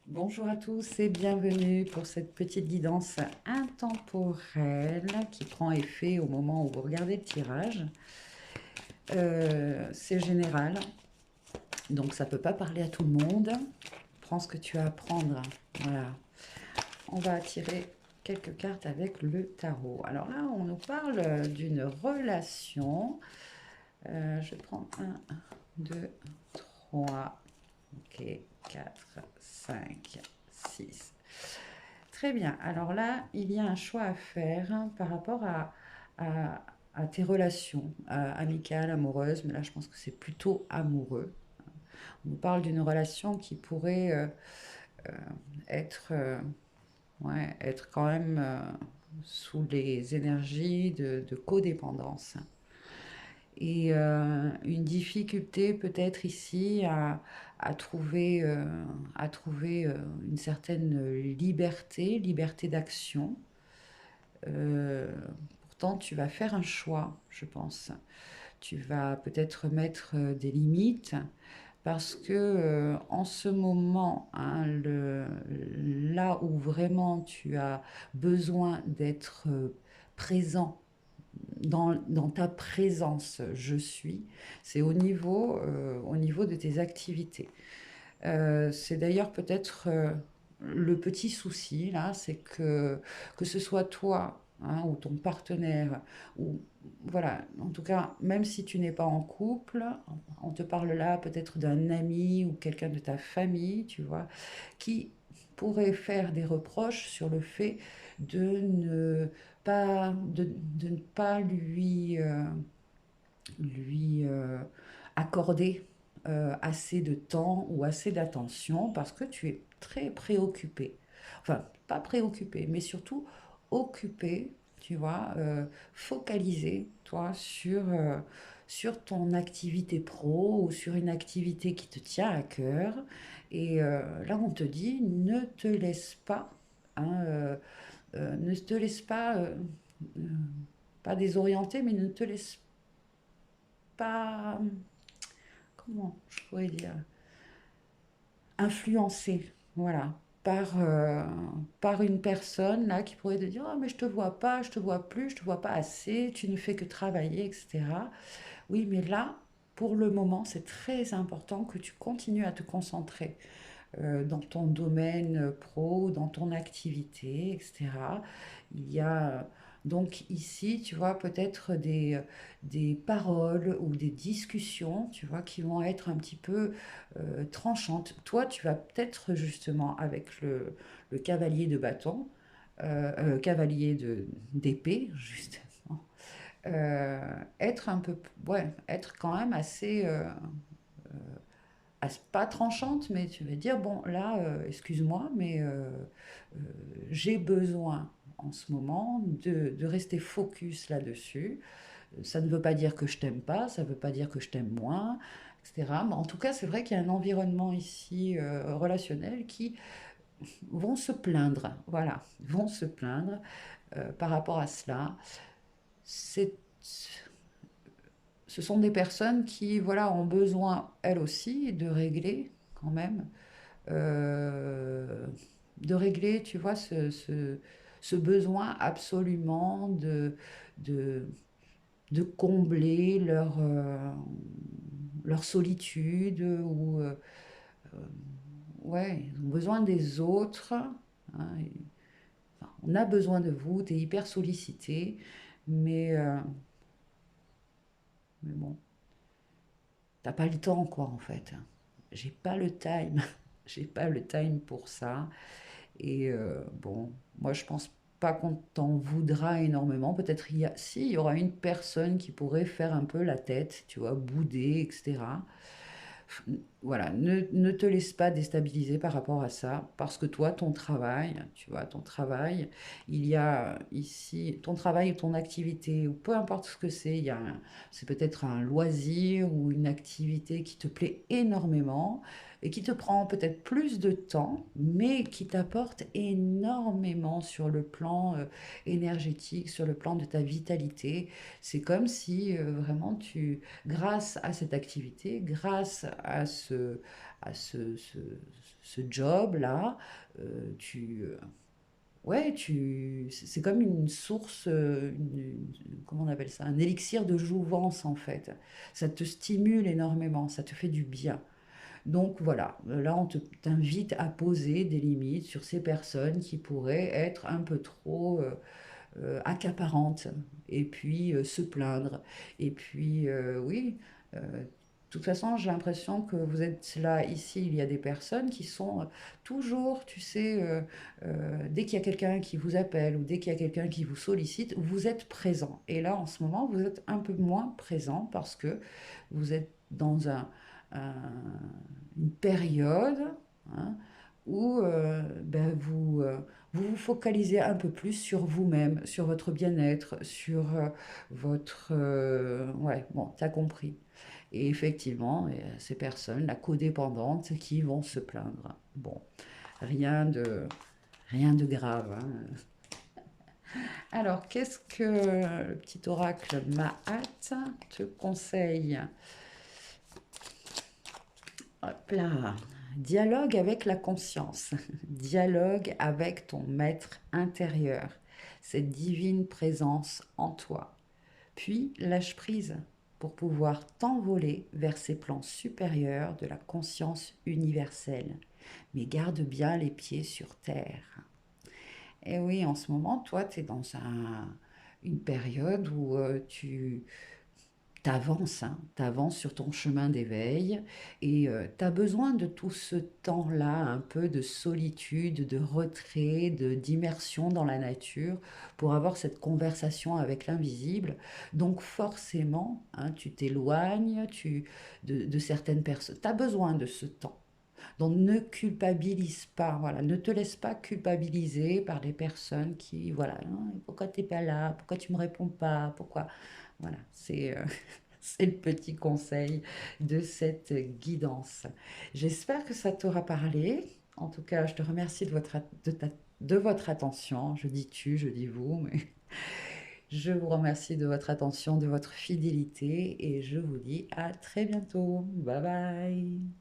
Bonjour à tous et bienvenue pour cette petite guidance intemporelle qui prend effet au moment où vous regardez le tirage. C'est général, donc ça ne peut pas parler à tout le monde. Prends ce que tu as à prendre. Voilà. On va tirer quelques cartes avec le tarot. Alors là, on nous parle d'une relation. Je prends un, 2, 3, ok, 4, 5, 6. Très bien. Alors là, il y a un choix à faire par rapport à- à tes relations amicales, amoureuses, mais là, je pense que c'est plutôt amoureux. On nous parle d'une relation qui pourrait euh, être, ouais, être quand même sous les énergies de codépendance. Et une difficulté peut-être ici à trouver une certaine liberté d'action. Euh, Pourtant, tu vas faire un choix, je pense. Tu vas peut-être mettre des limites parce que en ce moment, hein, là où vraiment tu as besoin d'être présent dans ta présence, je suis, c'est au niveau de tes activités. C'est d'ailleurs peut-être le petit souci, là, c'est que ce soit toi, hein, ou ton partenaire, ou voilà, en tout cas, même si tu n'es pas en couple, on te parle là peut-être d'un ami ou quelqu'un de ta famille, tu vois, qui pourrait faire des reproches sur le fait de ne de ne pas lui accorder assez de temps ou assez d'attention parce que tu es très préoccupé. Enfin, pas préoccupé, mais surtout occupé, tu vois, focalisé, toi, sur ton activité pro ou sur une activité qui te tient à cœur. Et là, on te dit, ne te laisse pas, hein, ne te laisse pas, euh, pas désorienter, mais ne te laisse pas, comment je pourrais dire, influencé, voilà, par une personne là qui pourrait te dire oh, mais je te vois pas, je te vois plus, je te vois pas assez, tu ne fais que travailler, etc. Oui, mais là, pour le moment, c'est très important que tu continues à te concentrer dans ton domaine pro, dans ton activité, etc. Il y a donc ici, tu vois, peut-être des paroles ou des discussions, tu vois, qui vont être un petit peu tranchantes. Toi, tu vas peut-être justement avec le cavalier de bâton, d'épée, justement, être un peu, ouais, être quand même assez pas tranchante, mais tu vas dire, bon, là, excuse-moi, mais euh, j'ai besoin en ce moment de rester focus là-dessus. Ça ne veut pas dire que je t'aime pas, ça ne veut pas dire que je t'aime moins, etc. Mais en tout cas, c'est vrai qu'il y a un environnement ici relationnel qui vont se plaindre, voilà, vont se plaindre par rapport à cela. C'est Ce sont des personnes qui, voilà, ont besoin, elles aussi, de régler quand même euh, de régler, tu vois, ce besoin absolument de, de combler leur solitude ou ouais, ils ont besoin des autres. Hein, enfin, on a besoin de vous, tu es hyper sollicité, mais, euh, mais bon, t'as pas le temps, quoi, en fait. J'ai pas le time, j'ai pas le time pour ça. Et bon, moi je pense pas qu'on t'en voudra énormément. Peut-être si, il y aura une personne qui pourrait faire un peu la tête, tu vois, bouder, etc. Voilà, ne te laisse pas déstabiliser par rapport à ça, parce que toi, ton travail, tu vois, ton travail, il y a ici, ton travail ou ton activité, ou peu importe ce que c'est, c'est peut-être un loisir ou une activité qui te plaît énormément et qui te prend peut-être plus de temps, mais qui t'apporte énormément sur le plan énergétique, sur le plan de ta vitalité. C'est comme si vraiment grâce à cette activité, grâce à ce job-là, tu, ouais, c'est comme une source, comment on appelle ça, un élixir de jouvence en fait. Ça te stimule énormément, ça te fait du bien. Donc voilà, là t'invite à poser des limites sur ces personnes qui pourraient être un peu trop accaparantes et puis se plaindre. Et puis oui, de toute façon, j'ai l'impression que vous êtes là, ici, il y a des personnes qui sont toujours, tu sais, dès qu'il y a quelqu'un qui vous appelle ou dès qu'il y a quelqu'un qui vous sollicite, vous êtes présent. Et là, en ce moment, vous êtes un peu moins présent parce que vous êtes dans un- une période, hein, où ben, vous vous focalisez un peu plus sur vous-même, sur votre bien-être, sur votre... ouais, bon, t'as compris. Et effectivement, il y a ces personnes, la codépendante, qui vont se plaindre. Bon, rien de, rien de grave, hein. Alors, qu'est-ce que le petit oracle Mahat te conseille? Hop là. Dialogue avec la conscience. Dialogue avec ton maître intérieur. Cette divine présence en toi. Puis lâche prise pour pouvoir t'envoler vers ces plans supérieurs de la conscience universelle. Mais garde bien les pieds sur terre. Et oui, en ce moment, toi, tu es dans une période où tu t'avances, hein, t'avances sur ton chemin d'éveil et tu as besoin de tout ce temps-là, un peu de solitude, de retrait, d'immersion dans la nature pour avoir cette conversation avec l'invisible. Donc forcément, hein, tu t'éloignes de certaines personnes. Tu as besoin de ce temps. Donc ne culpabilise pas, voilà, ne te laisse pas culpabiliser par des personnes qui, voilà, hein, pourquoi t'es pas là, pourquoi tu me réponds pas, pourquoi, voilà, c'est le petit conseil de cette guidance. J'espère que ça t'aura parlé. En tout cas, je te remercie de votre attention. Je dis tu, je dis vous, mais je vous remercie de votre attention, de votre fidélité et je vous dis à très bientôt. Bye bye.